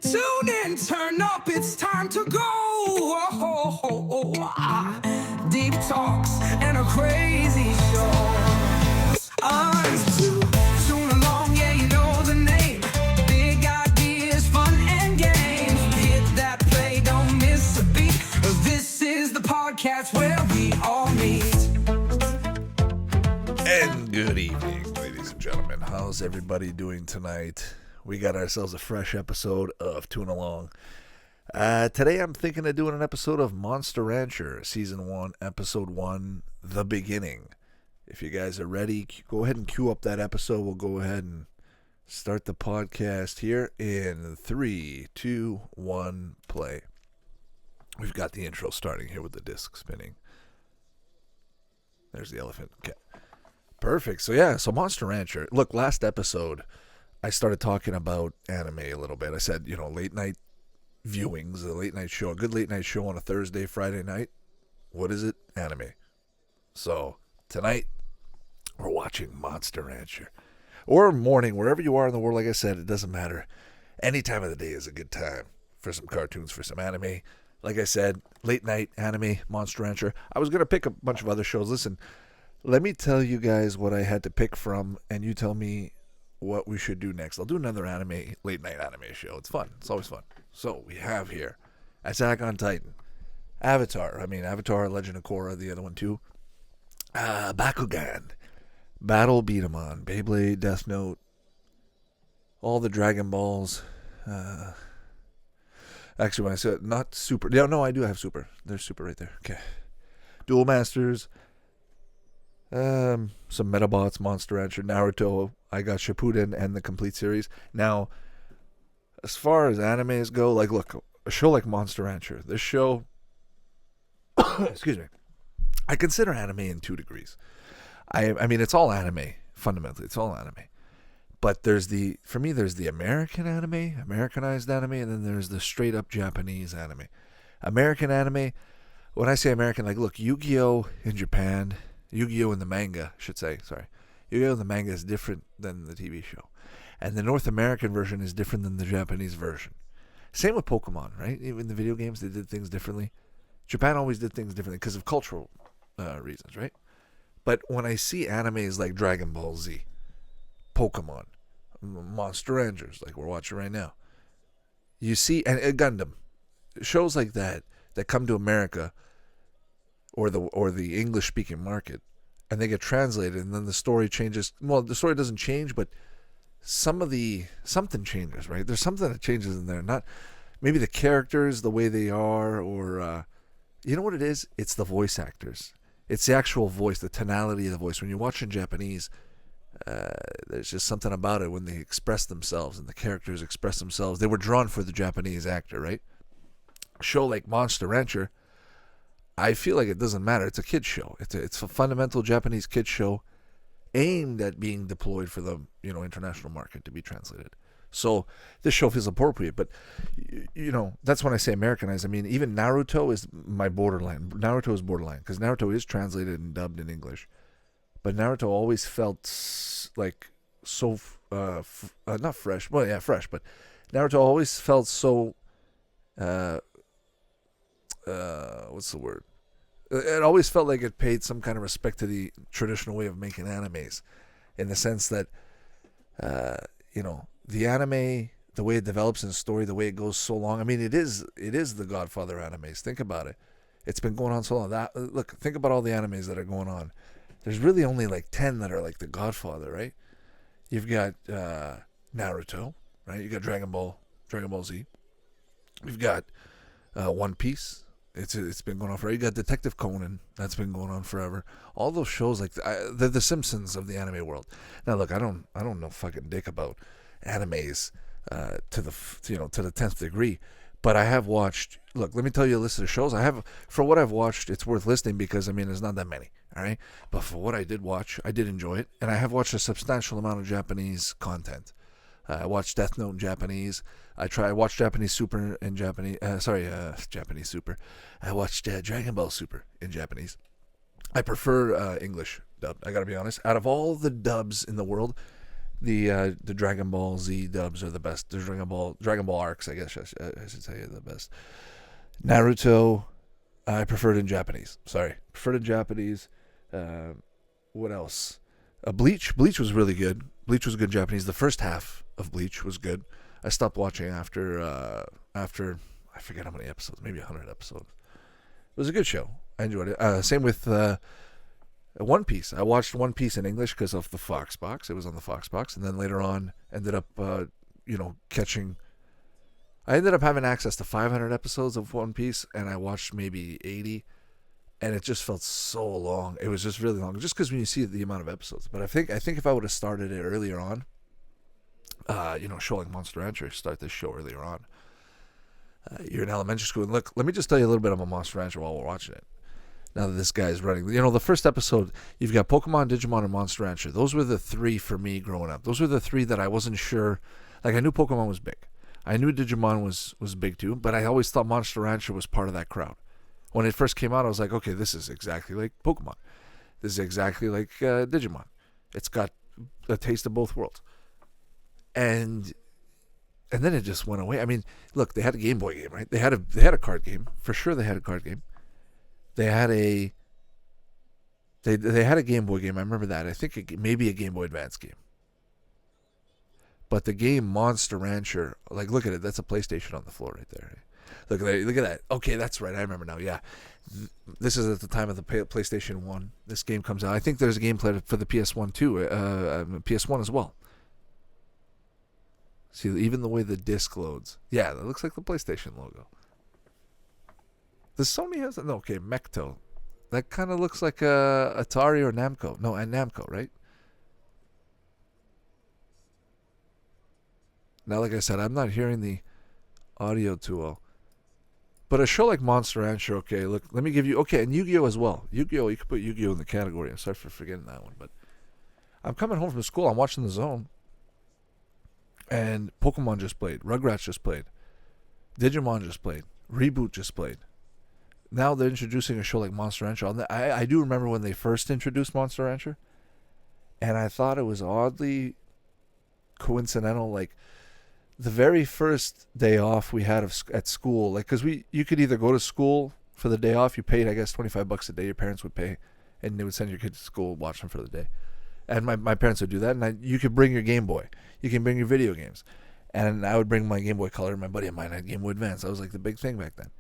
Tune in, turn up, it's time to go. Deep talks and a crazy show. It's Toon Along, yeah, you know the name. Big ideas, fun and games. Hit that play, don't miss a beat. This is the podcast where we all meet. And good evening, ladies and gentlemen. How's everybody doing tonight? We got ourselves a fresh episode of Toon Along. Today I'm thinking of doing an episode of Monster Rancher, Season 1, Episode 1, The Beginning. If you guys are ready, go ahead and cue up that episode. We'll go ahead and start the podcast here in 3, 2, 1, play. We've got the intro starting here with the disc spinning. There's the elephant. Okay. Perfect. So Monster Rancher. Look, last episode, I started talking about anime a little bit. I said, late night viewings, a late night show, a good late night show on a Thursday, Friday night. What is it? Anime. So tonight, we're watching Monster Rancher. Or morning, wherever you are in the world, like I said, it doesn't matter. Any time of the day is a good time for some cartoons, for some anime. Like I said, late night anime, Monster Rancher. I was going to pick a bunch of other shows. Listen, let me tell you guys what I had to pick from, and you tell me what we should do next. I'll do another late night anime show. It's fun. It's always fun. So we have here Attack on Titan, Avatar, Legend of Korra, the other one too. Bakugan, Battle Beat 'em On, Beyblade, Death Note, all the Dragon Balls. Actually, when I said not Super, no, I do have Super. There's Super right there. Okay. Duel Masters. Some Metabots, Monster Rancher, Naruto. I got Shippuden and the complete series. Now, as far as animes go, look, a show like Monster Rancher, this show, excuse me, I consider anime in 2 degrees. I mean, it's all anime, fundamentally. It's all anime. But for me, there's the American anime, Americanized anime, and then there's the straight-up Japanese anime. American anime, when I say American, look, Yu-Gi-Oh! In Japan, Yu-Gi-Oh! In the manga, I should say, sorry. Yu-Gi-Oh! In the manga is different than the TV show. And the North American version is different than the Japanese version. Same with Pokemon, right? Even the video games, they did things differently. Japan always did things differently because of cultural reasons, right? But when I see animes like Dragon Ball Z, Pokemon, Monster Rangers, like we're watching right now, you see, and Gundam, shows like that come to America or the English-speaking market, and they get translated, and then the story changes. Well, the story doesn't change, but something changes, right? There's something that changes in there. Not maybe the characters, the way they are, or you know what it is? It's the voice actors. It's the actual voice, the tonality of the voice. When you're watching Japanese, there's just something about it when they express themselves and the characters express themselves. They were drawn for the Japanese actor, right? A show like Monster Rancher, I feel like it doesn't matter. It's a kid's show. It's a fundamental Japanese kids show aimed at being deployed for the international market to be translated. So this show feels appropriate, but that's when I say Americanized. I mean, even Naruto is my borderline. Naruto is borderline because Naruto is translated and dubbed in English, but Naruto always felt like so not fresh. Well, yeah, fresh, but Naruto always felt so. What's the word? It always felt like it paid some kind of respect to the traditional way of making animes, in the sense that, the anime, the way it develops in story, the way it goes so long. I mean, it is the Godfather animes. Think about it. It's been going on so long. Look, think about all the animes that are going on. There's really only 10 that are like the Godfather, right? You've got Naruto, right? You got Dragon Ball Z. You've got One Piece. It's been going on forever. You got Detective Conan. That's been going on forever. All those shows, they're the Simpsons of the anime world. Now, look, I don't know fucking dick about animes to the 10th degree, but I have watched. Look, let me tell you a list of shows I have. For what I've watched, it's worth listing because there's not that many. All right, but for what I did watch, I did enjoy it, and I have watched a substantial amount of Japanese content. I watched Death Note in Japanese. I watched Japanese Super in Japanese. Japanese Super. I watched Dragon Ball Super in Japanese. I prefer English dubbed. I gotta be honest. Out of all the dubs in the world, The Dragon Ball Z dubs are the best. The Dragon Ball arcs, I guess I should say, are the best. Naruto, I preferred in Japanese. Sorry, preferred in Japanese. What else? Bleach. Bleach was really good. Bleach was good in Japanese. The first half of Bleach was good. I stopped watching after I forget how many episodes, maybe 100 episodes. It was a good show. I enjoyed it. Same with One Piece. I watched One Piece in English because of the Fox box. It was on the Fox box, and then later on ended up catching. I ended up having access to 500 episodes of One Piece, and I watched maybe 80, and it just felt so long. It was just really long, just because when you see the amount of episodes. But I think if I would have started it earlier on, show like Monster Rancher, start this show earlier on. You're in elementary school, and look, let me just tell you a little bit about Monster Rancher while we're watching it. Now that this guy is running, the first episode, you've got Pokemon, Digimon, and Monster Rancher. Those were the three for me growing up. Those were the three that I wasn't sure. Like, I knew Pokemon was big. I knew Digimon was big too, but I always thought Monster Rancher was part of that crowd. When it first came out, I was like, okay, this is exactly like Pokemon. This is exactly like Digimon. It's got a taste of both worlds. And then it just went away. I mean, look, they had a Game Boy game, right? They had a card game. For sure they had a card game. They had a Game Boy game. I remember that. I think maybe a Game Boy Advance game. But the game Monster Rancher, like, look at it. That's a PlayStation on the floor right there. Look at that. Okay, that's right. I remember now. Yeah. This is at the time of the PlayStation 1. This game comes out. I think there's a game played for the PS1 too. PS1 as well. See, even the way the disc loads. Yeah, that looks like the PlayStation logo. The Sony has no. Okay, Mecto. That kind of looks like Atari or Namco. No, and Namco, right? Now, like I said, I'm not hearing the audio too well. But a show like Monster Rancher, okay, look, let me give you... Okay, and Yu-Gi-Oh! As well. Yu-Gi-Oh! You could put Yu-Gi-Oh! In the category. I'm sorry for forgetting that one, but... I'm coming home from school. I'm watching The Zone. And Pokemon just played. Rugrats just played. Digimon just played. Reboot just played. Now they're introducing a show like Monster Rancher. I do remember when they first introduced Monster Rancher. And I thought it was oddly coincidental, like... The very first day off we had at school, like, because you could either go to school for the day off, you paid, I guess, $25 a day, your parents would pay, and they would send your kids to school, watch them for the day. And my parents would do that, and you could bring your Game Boy. You can bring your video games. And I would bring my Game Boy Color, and my buddy of mine had Game Boy Advance. That was like the big thing back then.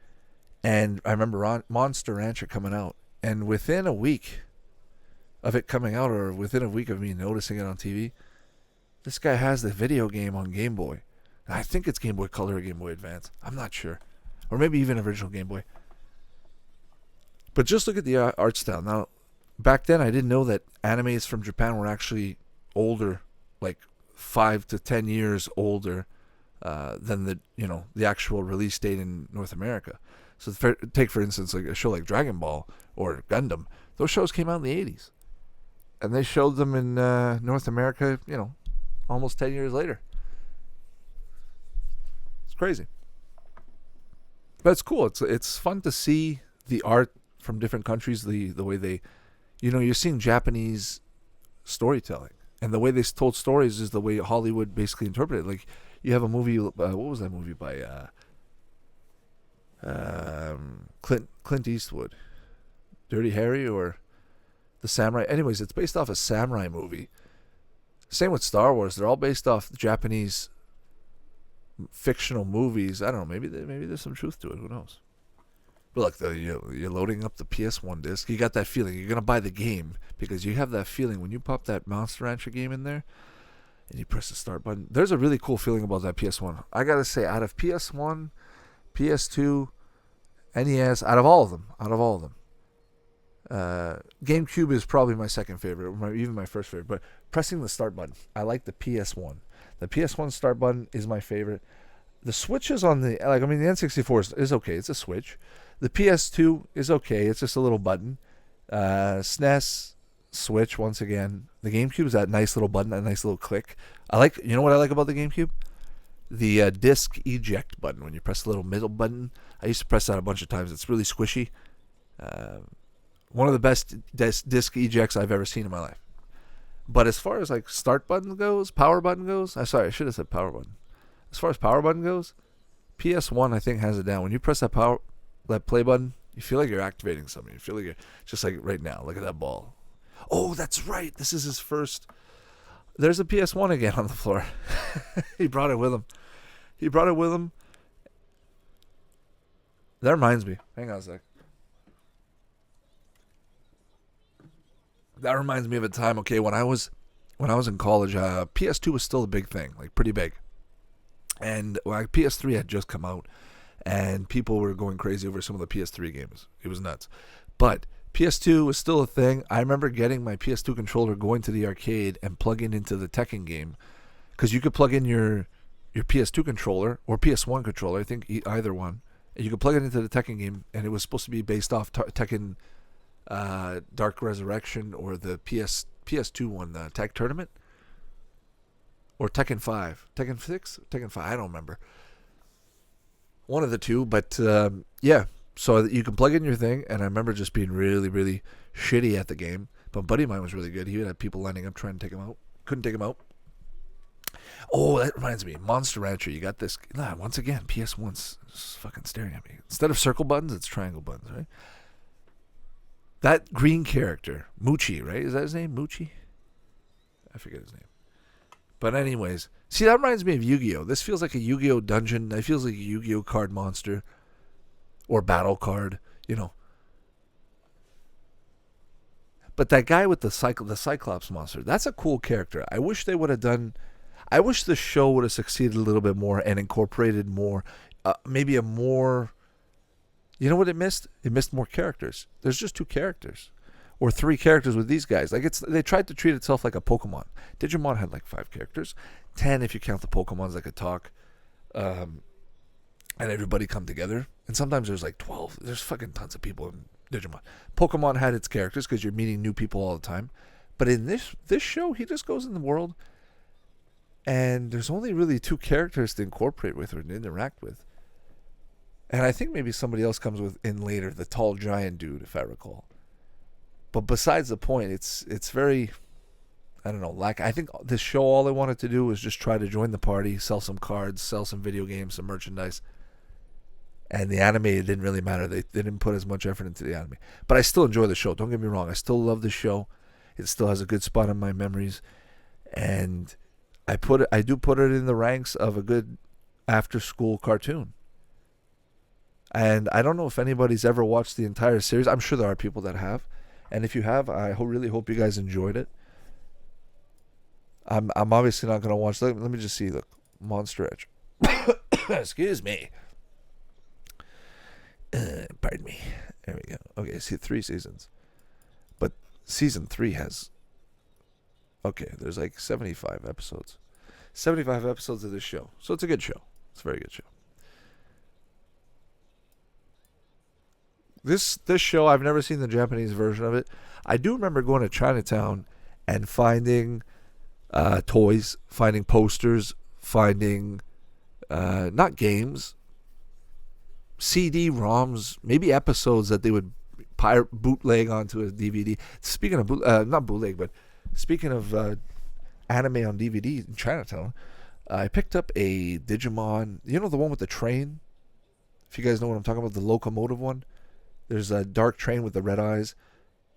And I remember Monster Rancher coming out, and within a week of it coming out, or within a week of me noticing it on TV, this guy has the video game on Game Boy. I think it's Game Boy Color or Game Boy Advance. I'm not sure. Or maybe even original Game Boy. But just look at the art style. Now, back then I didn't know that animes from Japan were actually older, like 5 to 10 years older than the actual release date in North America. So take, for instance, like a show like Dragon Ball or Gundam. Those shows came out in the 80s. And they showed them in North America, almost 10 years later. Crazy, but it's cool. It's fun to see the art from different countries, the way they, you're seeing Japanese storytelling, and the way they told stories is the way Hollywood basically interpreted it. Like, you have a movie, what was that movie by Clint Eastwood, Dirty Harry, or the Samurai? Anyways, it's based off a samurai movie. Same with Star Wars. They're all based off Japanese fictional movies. I don't know. Maybe there's some truth to it. Who knows? But look, you're loading up the PS1 disc. You got that feeling. You're gonna buy the game because you have that feeling when you pop that Monster Rancher game in there, and you press the start button. There's a really cool feeling about that PS1. I gotta say, out of PS1, PS2, NES, out of all of them, GameCube is probably my second favorite, even my first favorite. But pressing the start button, I like the PS1. The PS1 start button is my favorite. The switches on the N64 is okay. It's a switch. The PS2 is okay. It's just a little button. SNES, switch once again. The GameCube is that nice little button, that nice little click. You know what I like about the GameCube? The disc eject button. When you press the little middle button, I used to press that a bunch of times. It's really squishy. One of the best disc ejects I've ever seen in my life. But as far as like start button goes, power button goes, I should have said power button. As far as power button goes, PS1 I think has it down. When you press that play button, you feel like you're activating something. You feel like you're just like right now. Look at that ball. Oh, that's right. This is his first. There's a PS1 again on the floor. He brought it with him. That reminds me. Hang on a sec. That reminds me of a time. Okay, when I was in college, PS2 was still a big thing, like pretty big. And PS3 had just come out, and people were going crazy over some of the PS3 games. It was nuts. But PS2 was still a thing. I remember getting my PS2 controller, going to the arcade, and plugging into the Tekken game, because you could plug in your PS2 controller or PS1 controller, I think either one, and you could plug it into the Tekken game, and it was supposed to be based off Tekken Dark Resurrection or the PS2 one, the Tag Tournament. Or Tekken 5. Tekken 6? Tekken 5. I don't remember. One of the two. But, yeah. So you can plug in your thing. And I remember just being really, really shitty at the game. But a buddy of mine was really good. He would have people lining up trying to take him out. Couldn't take him out. Oh, that reminds me. Monster Rancher. You got this. Once again, PS1's just fucking staring at me. Instead of circle buttons, it's triangle buttons, right? That green character. Mochi, right? Is that his name? Mochi? I forget his name. But anyways, see, that reminds me of Yu-Gi-Oh! This feels like a Yu-Gi-Oh! Dungeon. That feels like a Yu-Gi-Oh! Card monster. Or battle card, you know. But that guy with the Cyclops monster, that's a cool character. I wish they would have done... I wish the show would have succeeded a little bit more and incorporated more... maybe a more... You know what it missed? It missed more characters. There's just 2 characters. Or 3 characters with these guys. Like they tried to treat itself like a Pokemon. Digimon had like 5 characters, 10 if you count the Pokemons that could talk, and everybody come together. And sometimes there's like 12. There's fucking tons of people in Digimon. Pokemon had its characters because you're meeting new people all the time. But in this show, he just goes in the world, and there's only really 2 characters to incorporate with or to interact with. And I think maybe somebody else comes in later, the tall giant dude, if I recall. But besides the point, it's very, I don't know, I think this show, all they wanted to do was just try to join the party, sell some cards, sell some video games, some merchandise. And the anime, it didn't really matter. They didn't put as much effort into the anime. But I still enjoy the show. Don't get me wrong. I still love the show. It still has a good spot in my memories. And I do put it in the ranks of a good after-school cartoon. And I don't know if anybody's ever watched the entire series. I'm sure there are people that have. And if you have, I really hope you guys enjoyed it. I'm obviously not going to watch. Let me just see. Look, Monster Edge. Excuse me. Pardon me. There we go. Okay, see, 3 seasons. But season 3 has... Okay, there's like 75 episodes. 75 episodes of this show. So it's a good show. It's a very good show. This show, I've never seen the Japanese version of it. I do remember going to Chinatown and finding toys, finding posters, finding not games, CD-ROMs, maybe episodes that they would bootleg onto a DVD. Speaking of not bootleg, but speaking of anime on DVD in Chinatown, I picked up a Digimon. You know the one with the train? If you guys know what I'm talking about, the locomotive one. There's a dark train with the red eyes.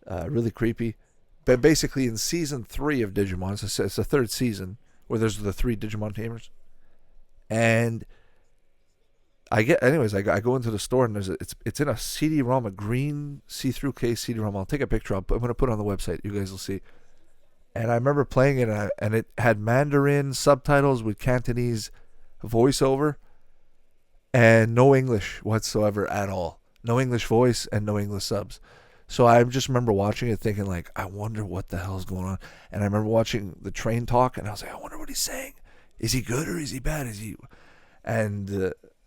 Really creepy. But basically in season 3 of Digimon, it's the 3rd season, where there's the 3 Digimon tamers. And I go into the store and it's in a CD-ROM, a green see-through case CD-ROM. I'll take a picture. I'm going to put it on the website. You guys will see. And I remember playing it, and it had Mandarin subtitles with Cantonese voiceover and no English whatsoever at all. No English voice and no English subs. So I just remember watching it thinking, like, I wonder what the hell's going on. And I remember watching the train talk, and I was like, I wonder what he's saying. Is he good or is he bad?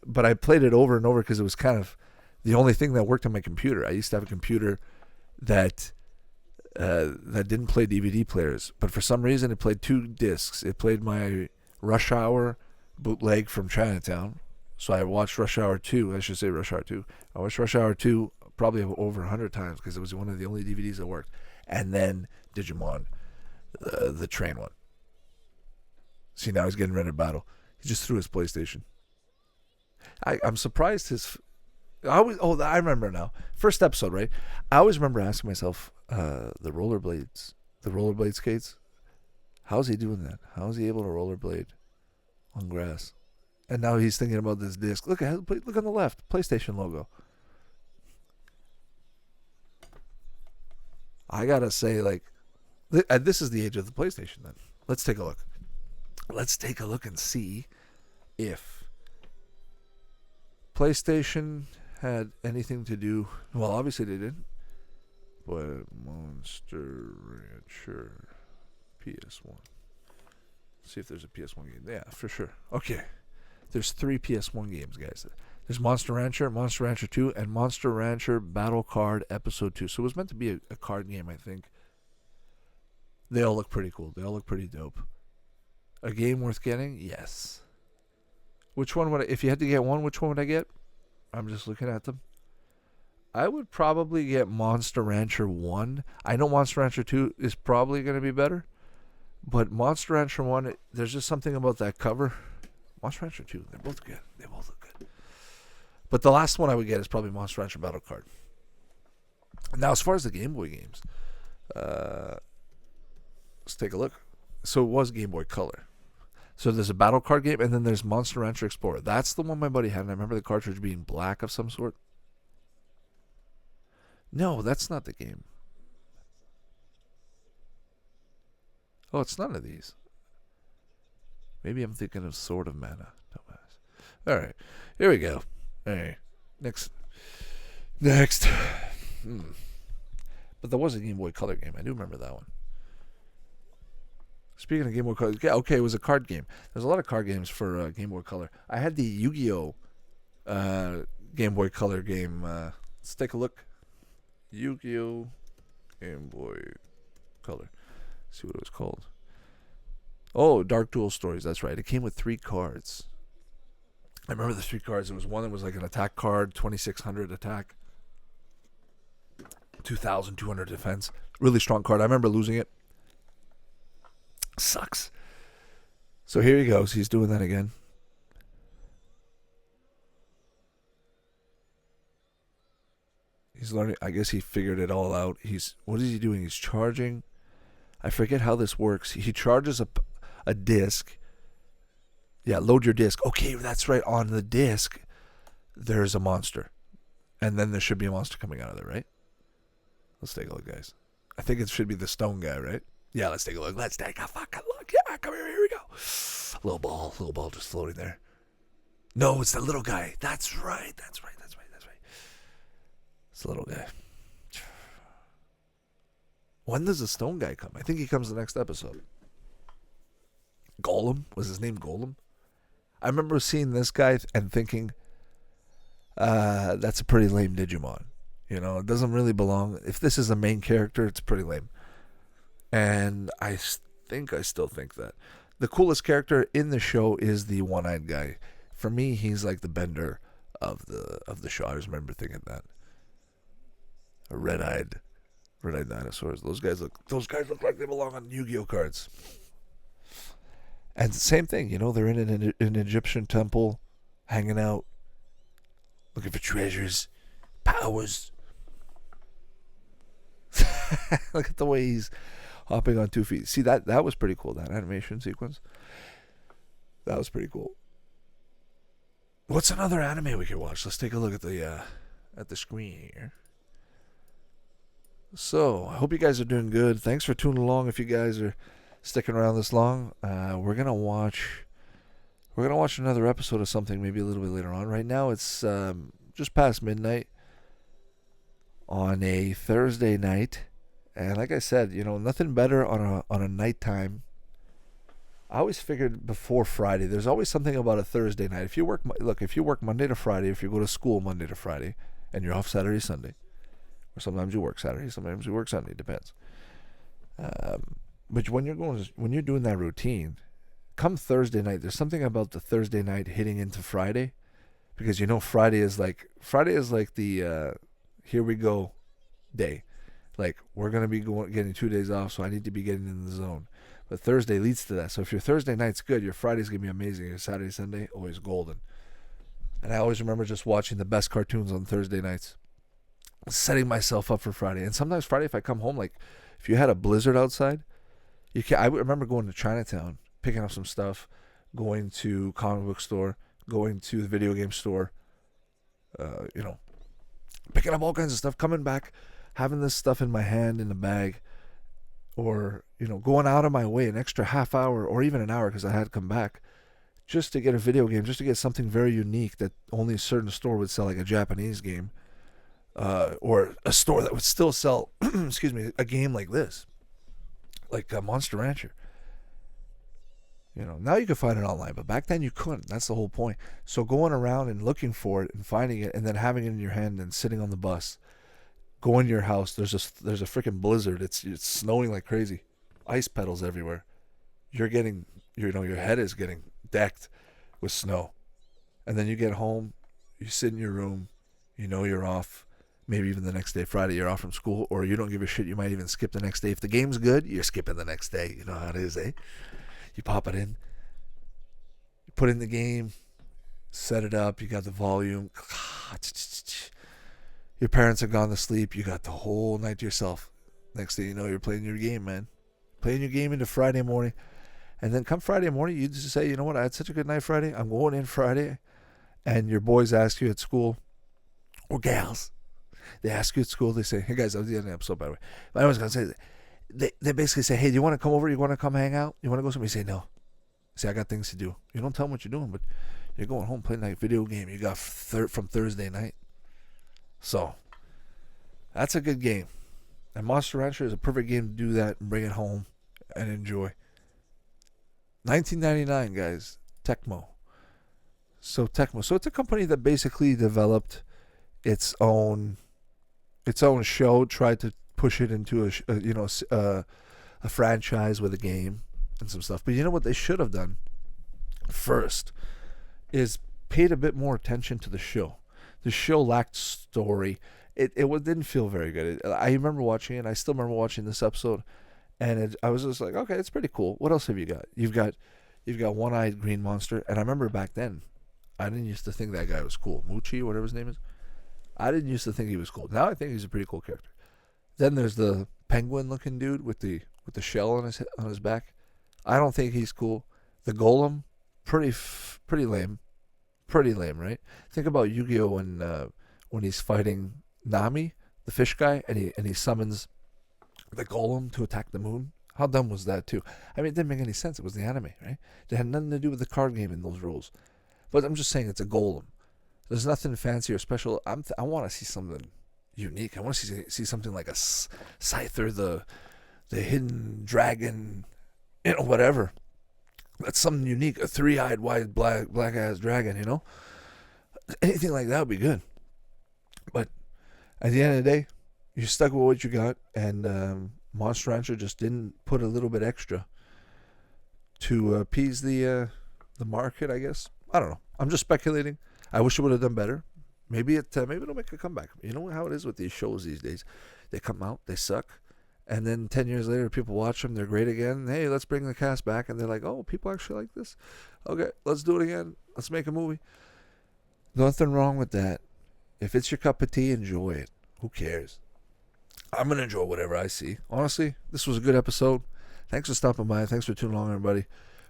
But I played it over and over because it was kind of the only thing that worked on my computer. I used to have a computer that didn't play DVD players, but for some reason it played 2 discs. It played my Rush Hour bootleg from Chinatown. So I watched Rush Hour 2. I should say Rush Hour 2. I watched Rush Hour 2 probably over 100 times because it was one of the only DVDs that worked. And then Digimon. the train one. See, now he's getting ready to battle. He just threw his PlayStation. I'm surprised his. I remember now. First episode, right? I always remember asking myself, the rollerblade skates. How's he doing that? How is he able to rollerblade on grass? And now he's thinking about this disc. Look on the left, PlayStation logo. I gotta say, like, this is the age of the PlayStation. Then let's take a look. Let's take a look and see if PlayStation had anything to do. Well, obviously they didn't. But Monster Rancher PS1. See if there's a PS1 game. Yeah, for sure. Okay. There's 3 PS1 games, guys. There's Monster Rancher 2, and Monster Rancher Battle Card Episode 2. So it was meant to be a card game, I think. They all look pretty cool. They all look pretty dope. A game worth getting? Yes. Which one would I, if you had to get one, which one would I get? I'm just looking at them. I would probably get Monster Rancher 1. I know Monster Rancher 2 is probably going to be better. But Monster Rancher 1, there's just something about that cover. Monster Rancher 2, they're both good. They both look good. But the last one I would get is probably Monster Rancher Battle Card. Now, as far as the Game Boy games, let's take a look. So it was Game Boy Color. So there's a Battle Card game, and then there's Monster Rancher Explorer. That's the one my buddy had, and I remember the cartridge being black of some sort. No, that's not the game. Oh, it's none of these. Maybe I'm thinking of Sword of Mana. All right, here we go. All right, next. But there was a Game Boy Color game. I do remember that one. Speaking of Game Boy Color, yeah, okay, it was a card game. There's a lot of card games for Game Boy Color. I had the Yu-Gi-Oh! Game Boy Color game. Let's take a look. Yu-Gi-Oh! Game Boy Color. Let's see what it was called. Oh, Dark Duel Stories. That's right. It came with 3 cards. I remember the 3 cards. There was one that was like an attack card, 2600 attack, 2200 defense. Really strong card. I remember losing it. Sucks. So here he goes. He's doing that again. He's learning. I guess he figured it all out. What is he doing? He's charging. I forget how this works. He charges a disc. Yeah, load your disc. Okay, that's right. On the disc, there's a monster. And then there should be a monster coming out of there, right? Let's take a look, guys. I think it should be the stone guy, right? Yeah, let's take a look. Let's take a fucking look. Yeah, come here. Here we go. Little ball just floating there. No, it's the little guy. That's right. It's the little guy. When does the stone guy come? I think he comes the next episode. Golem? Was his name Golem? I remember seeing this guy and thinking, that's a pretty lame Digimon. You know, it doesn't really belong. If this is a main character, it's pretty lame. And I still think that. The coolest character in the show is the one-eyed guy. For me, he's like the Bender of the show. I just remember thinking that. A red-eyed dinosaurs. Those guys look like they belong on Yu-Gi-Oh cards. And the same thing, you know, they're in an Egyptian temple, hanging out, looking for treasures, powers. Look at the way he's hopping on 2 feet. See, that was pretty cool, that animation sequence. That was pretty cool. What's another anime we could watch? Let's take a look at the screen here. So, I hope you guys are doing good. Thanks for tuning along. If you guys are sticking around this long, we're gonna watch another episode of something maybe a little bit later on. Right now, it's just past midnight on a Thursday night, and like I said, you know, nothing better on a nighttime. I always figured before Friday, there's always something about a Thursday night. If you work Monday to Friday, if you go to school Monday to Friday, and you're off Saturday, Sunday. Or sometimes you work Saturday, sometimes you work Sunday. Depends. But when you're doing that routine, come Thursday night, there's something about the Thursday night hitting into Friday, because you know Friday is like the here we go day. Like, we're gonna be getting 2 days off, so I need to be getting in the zone. But Thursday leads to that. So if your Thursday night's good, your Friday's going to be amazing. Your Saturday, Sunday, always golden. And I always remember just watching the best cartoons on Thursday nights, setting myself up for Friday. And sometimes Friday, if I come home, like if you had a blizzard outside, you can. I remember going to Chinatown, picking up some stuff, going to comic book store, going to the video game store, picking up all kinds of stuff, coming back, having this stuff in my hand in the bag, or going out of my way an extra half hour or even an hour because I had to come back just to get a video game, just to get something very unique that only a certain store would sell, like a Japanese game, or a store that would still sell, excuse me, a game like this, like Monster Rancher. Now you can find it online, but back then you couldn't. That's the whole point. So going around and looking for it and finding it, and then having it in your hand and sitting on the bus, going to your house. There's a freaking blizzard. It's snowing like crazy, ice pedals everywhere. You're getting, your head is getting decked with snow, and then you get home, you sit in your room, you're off. Maybe even the next day, Friday, you're off from school, or you don't give a shit. You might even skip the next day. If the game's good, you're skipping the next day. You know how it is, eh? You pop it in, you put in the game, set it up, you got the volume. Your parents have gone to sleep, you got the whole night to yourself. Next thing you know, you're playing your game, man. Playing your game into Friday morning. And then come Friday morning, you just say, you know what, I had such a good night Friday, I'm going in Friday. And your boys ask you at school, or gals, they ask you at school, they say, hey guys, that was the end of the episode, by the way. But I was going to say, they basically say, hey, do you want to come over? You want to come hang out? You want to go somewhere? You say, no. You say, I got things to do. You don't tell them what you're doing, but you're going home playing that video game you got from Thursday night. So, that's a good game. And Monster Rancher is a perfect game to do that and bring it home and enjoy. 1999, guys. Tecmo. So it's a company that basically developed its own show, tried to push it into a franchise with a game and some stuff. But you know what they should have done first is paid a bit more attention to the show. The show lacked story. It didn't feel very good. I remember watching it. I still remember watching this episode, and I was just like, okay, it's pretty cool. What else have you got? You've got one-eyed green monster, and I remember back then, I didn't used to think that guy was cool. Mochi, whatever his name is. I didn't used to think he was cool. Now I think he's a pretty cool character. Then there's the penguin-looking dude with the shell on his back. I don't think he's cool. The golem, pretty lame. Pretty lame, right? Think about Yu-Gi-Oh! When he's fighting Nami, the fish guy, and he summons the golem to attack the moon. How dumb was that too? I mean, it didn't make any sense. It was the anime, right? It had nothing to do with the card game in those rules. But I'm just saying, it's a golem. There's nothing fancy or special. I want to see something unique. I want to see something like a Scyther, the hidden dragon, whatever. That's something unique. A three-eyed, wide, black-ass dragon, Anything like that would be good. But at the end of the day, you're stuck with what you got, and Monster Rancher just didn't put a little bit extra to appease the market, I guess. I don't know. I'm just speculating. I wish it would have done better. Maybe it'll make a comeback. You know how it is with these shows these days. They come out, they suck, and then 10 years later, people watch them. They're great again. Hey, let's bring the cast back, and they're like, oh, people actually like this. Okay, let's do it again. Let's make a movie. Nothing wrong with that. If it's your cup of tea, enjoy it. Who cares? I'm gonna enjoy whatever I see. Honestly, this was a good episode. Thanks for stopping by. Thanks for tuning along, everybody.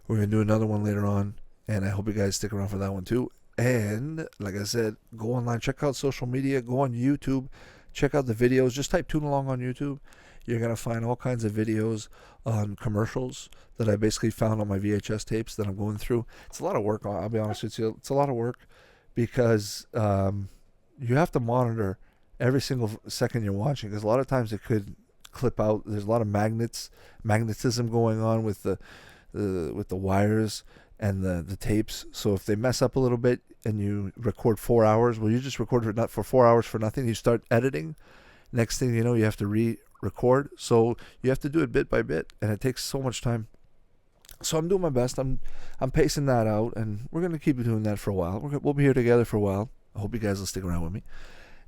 We're gonna do another one later on, and I hope you guys stick around for that one too. And like I said, go online, check out social media, go on YouTube, check out the videos. Just type Toon Along on YouTube. You're going to find all kinds of videos on commercials that I basically found on my VHS tapes that I'm going through. It's a lot of work. I'll be honest with you. It's a lot of work because you have to monitor every single second you're watching, because a lot of times it could clip out. There's a lot of magnetism going on with the wires and the tapes. So if they mess up a little bit and you record 4 hours, well, you just record for 4 hours for nothing. You start editing. Next thing you know, you have to re-record. So you have to do it bit by bit, and it takes so much time. So I'm doing my best. I'm pacing that out, and we're going to keep doing that for a while. We'll be here together for a while. I hope you guys will stick around with me.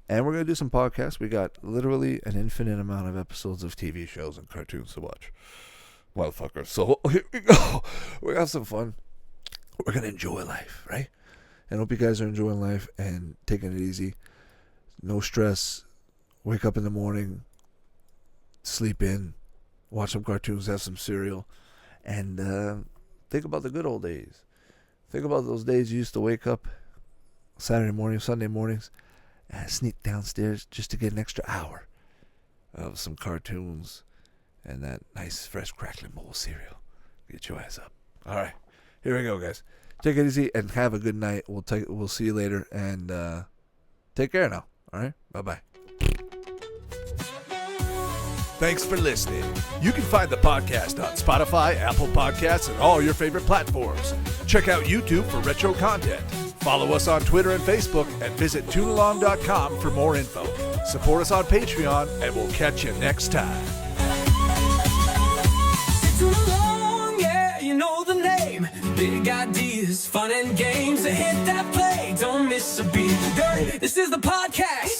And we're going to do some podcasts. We got literally an infinite amount of episodes of TV shows and cartoons to watch. motherfucker. So here we go. We're gonna have some fun. We're gonna enjoy life, right? And hope you guys are enjoying life and taking it easy. No stress. Wake up in the morning, sleep in, watch some cartoons, have some cereal, and think about the good old days. Think about those days you used to wake up Saturday morning, Sunday mornings, and sneak downstairs just to get an extra hour of some cartoons and that nice, fresh, crackling bowl of cereal. Get your ass up. All right, here we go, guys. Take it easy and have a good night. We'll see you later, and take care now. All right, bye-bye. Thanks for listening. You can find the podcast on Spotify, Apple Podcasts, and all your favorite platforms. Check out YouTube for retro content. Follow us on Twitter and Facebook, and visit toonalong.com for more info. Support us on Patreon, and we'll catch you next time. Toon Along, yeah, you know the name. Big ideas, fun and games. So hit that play, don't miss a beat. This is the podcast.